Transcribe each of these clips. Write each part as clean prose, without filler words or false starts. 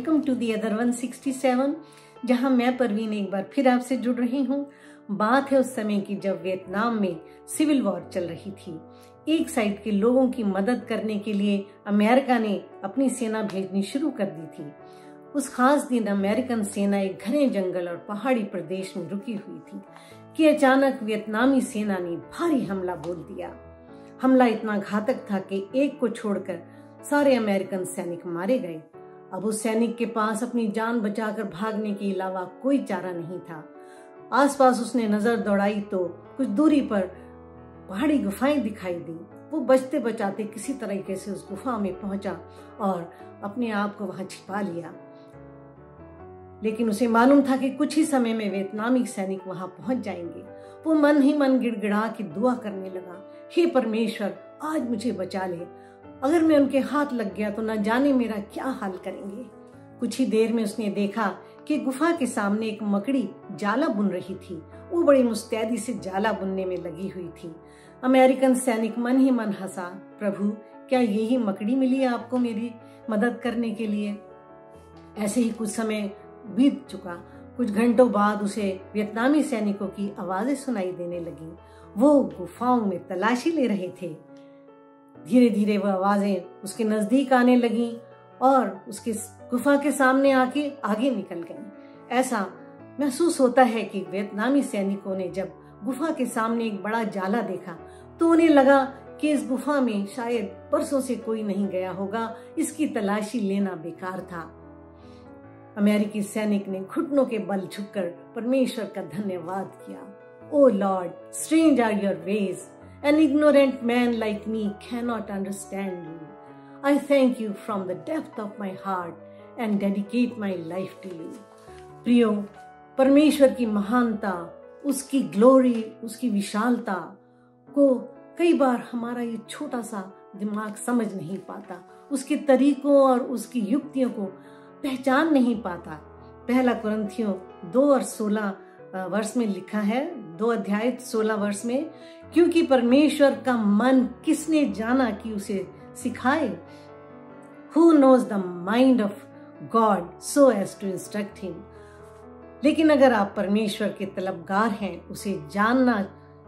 Welcome to the other 167, जहां मैं परवीन एक बार फिर आपसे जुड़ रही हूं। बात है उस समय की जब वियतनाम में सिविल वॉर चल रही थी। एक साइड के लोगों की मदद करने के लिए अमेरिका ने अपनी सेना भेजनी शुरू कर दी थी। उस खास दिन अमेरिकन सेना एक घने जंगल और पहाड़ी प्रदेश में रुकी हुई थी कि अचानक वियतनामी सेना ने भारी हमला बोल दिया। हमला इतना घातक था कि एक को छोड़कर सारे अमेरिकन सैनिक मारे गए। अब उस सैनिक के पास अपनी जान बचाकर भागने के अलावा कोई चारा नहीं था। आसपास उसने नजर दौड़ाई तो कुछ दूरी पर पहाड़ी गुफाएं दिखाई दी। वो बचते बचाते किसी तरीके से उस गुफा में पहुंचा और अपने आप को वहां छिपा लिया। लेकिन उसे मालूम था कि कुछ ही समय में वियतनामी सैनिक वहां पहुंच जाएंगे। वो मन ही मन गिड़गिड़ा के दुआ करने लगा, हे परमेश्वर, आज मुझे बचा ले। अगर मैं उनके हाथ लग गया तो न जाने मेरा क्या हाल करेंगे। कुछ ही देर में उसने देखा कि गुफा के सामने एक मकड़ी जाला बुन रही थी। वो बड़ी मुस्तैदी से जाला बुनने में लगी हुई थी। अमेरिकन सैनिक मन ही मन हंसा, प्रभु, क्या यही मकड़ी मिली आपको मेरी मदद करने के लिए? ऐसे ही कुछ समय बीत चुका। कुछ घंटों बाद उसे वियतनामी सैनिकों की आवाजें सुनाई देने लगी। वो गुफाओं में तलाशी ले रहे थे। धीरे धीरे वह आवाजें उसके नजदीक आने लगीं और उसके गुफा के सामने आके आगे निकल गईं। ऐसा महसूस होता है कि वियतनामी सैनिकों ने जब गुफा के सामने एक बड़ा जाला देखा तो उन्हें लगा कि इस गुफा में शायद बरसों से कोई नहीं गया होगा, इसकी तलाशी लेना बेकार था। अमेरिकी सैनिक ने घुटनों के बल झुककर परमेश्वर का धन्यवाद किया। O Lord, strange are your ways, an ignorant man like me cannot understand you. I thank you from the depth of my heart and dedicate my life to you. प्रियो, परमेश्वर की महानता, उसकी ग्लोरी, उसकी विशालता को कई बार हमारा ये छोटा सा दिमाग समझ नहीं पाता। उसके तरीकों और उसकी युक्तियों को पहचान नहीं पाता। पहला कुरिन्थियों 2 और 16 वर्ष में लिखा है, 2 अध्याय 16 वर्ष में, क्योंकि परमेश्वर का मन किसने जाना कि उसे सिखाए? Who knows the mind of God so as to instruct him? लेकिन अगर आप परमेश्वर के तलबगार हैं, उसे जानना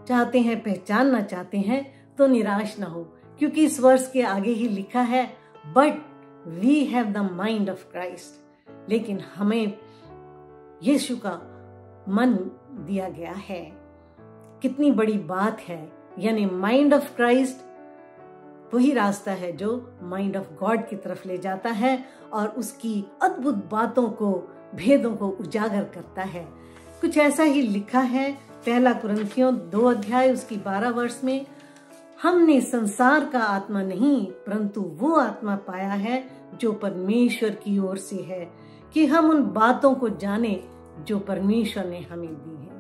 चाहते हैं, पहचानना चाहते हैं, तो निराश ना हो, क्योंकि इस वर्ष के आगे ही लिखा है, But we have the mind of Christ. लेकिन हमें यीशु का मन दिया गया है। कितनी बड़ी बात है। यानी माइंड ऑफ क्राइस्ट वही रास्ता है जो माइंड ऑफ गॉड की तरफ ले जाता है और उसकी अद्भुत बातों को, भेदों को उजागर करता है। कुछ ऐसा ही लिखा है पहला कुरिन्थियों 2 अध्याय उसकी 12 वर्ष में, हमने संसार का आत्मा नहीं परंतु वो आत्मा पाया है जो परमेश्वर की ओर से है, कि हम उन बातों को जाने जो परमेश्वर ने हमें दी है।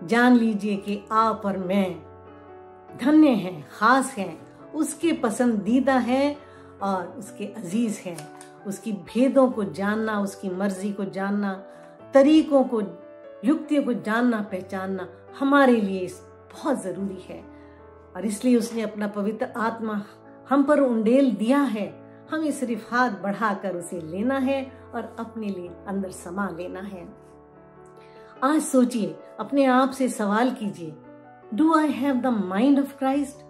जान लीजिए कि आप और मैं धन्य हैं, खास हैं, उसके पसंदीदा हैं और उसके अजीज हैं। उसकी भेदों को जानना, उसकी मर्जी को जानना, तरीकों को, युक्तियों को जानना, पहचानना हमारे लिए बहुत जरूरी है। और इसलिए उसने अपना पवित्र आत्मा हम पर उंडेल दिया है। हमें सिर्फ हाथ बढ़ाकर उसे लेना है और अपने लिए अंदर समा लेना है। आज सोचिए, अपने आप से सवाल कीजिए, do I have the mind of Christ?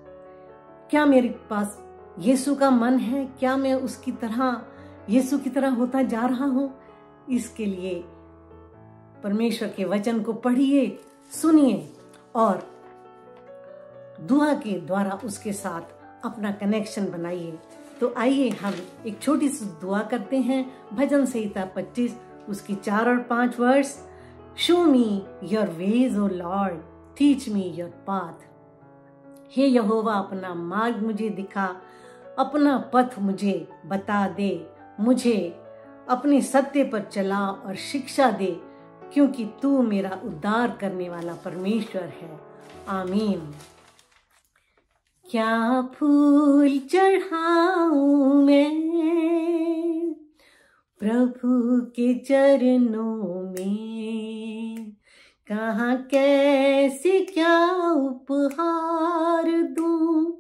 क्या मेरे पास यीशु का मन है? क्या मैं उसकी तरह, यीशु की तरह होता जा रहा हूं? इसके लिए परमेश्वर के वचन को पढ़िए, सुनिए और दुआ के द्वारा उसके साथ अपना कनेक्शन बनाइए। तो आइए हम एक छोटी सी दुआ करते हैं। भजन संहिता 25 उसकी 4 और 5 वर्ष। Show me your ways O Lord, teach me your path. हे यहोवा, अपना मार्ग मुझे दिखा, अपना पथ मुझे बता दे, मुझे अपने सत्य पर चला और शिक्षा दे, क्योंकि तू मेरा उद्धार करने वाला परमेश्वर है। आमीन। क्या फूल चढ़ाऊं मैं प्रभु के चरणों में, कहाँ कैसे क्या उपहार दूं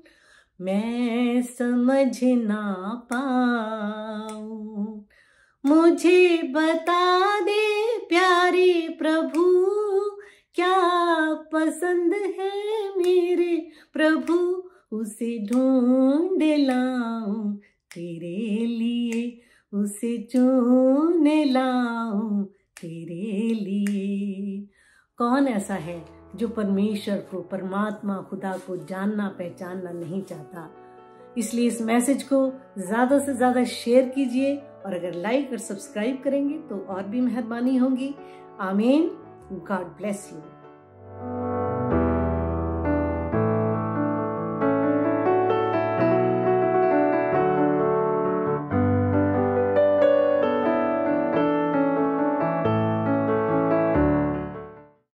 मैं समझ ना पाऊं। मुझे बता दे प्यारे प्रभु, क्या पसंद है मेरे प्रभु, उसे ढूंढ लाऊं तेरे लिए, उसे चुन लाऊं तेरे लिए। कौन ऐसा है जो परमेश्वर को, परमात्मा खुदा को जानना पहचानना नहीं चाहता? इसलिए इस मैसेज को ज्यादा से ज्यादा शेयर कीजिए, और अगर लाइक और सब्सक्राइब करेंगे तो और भी मेहरबानी होगी। आमीन। God bless you.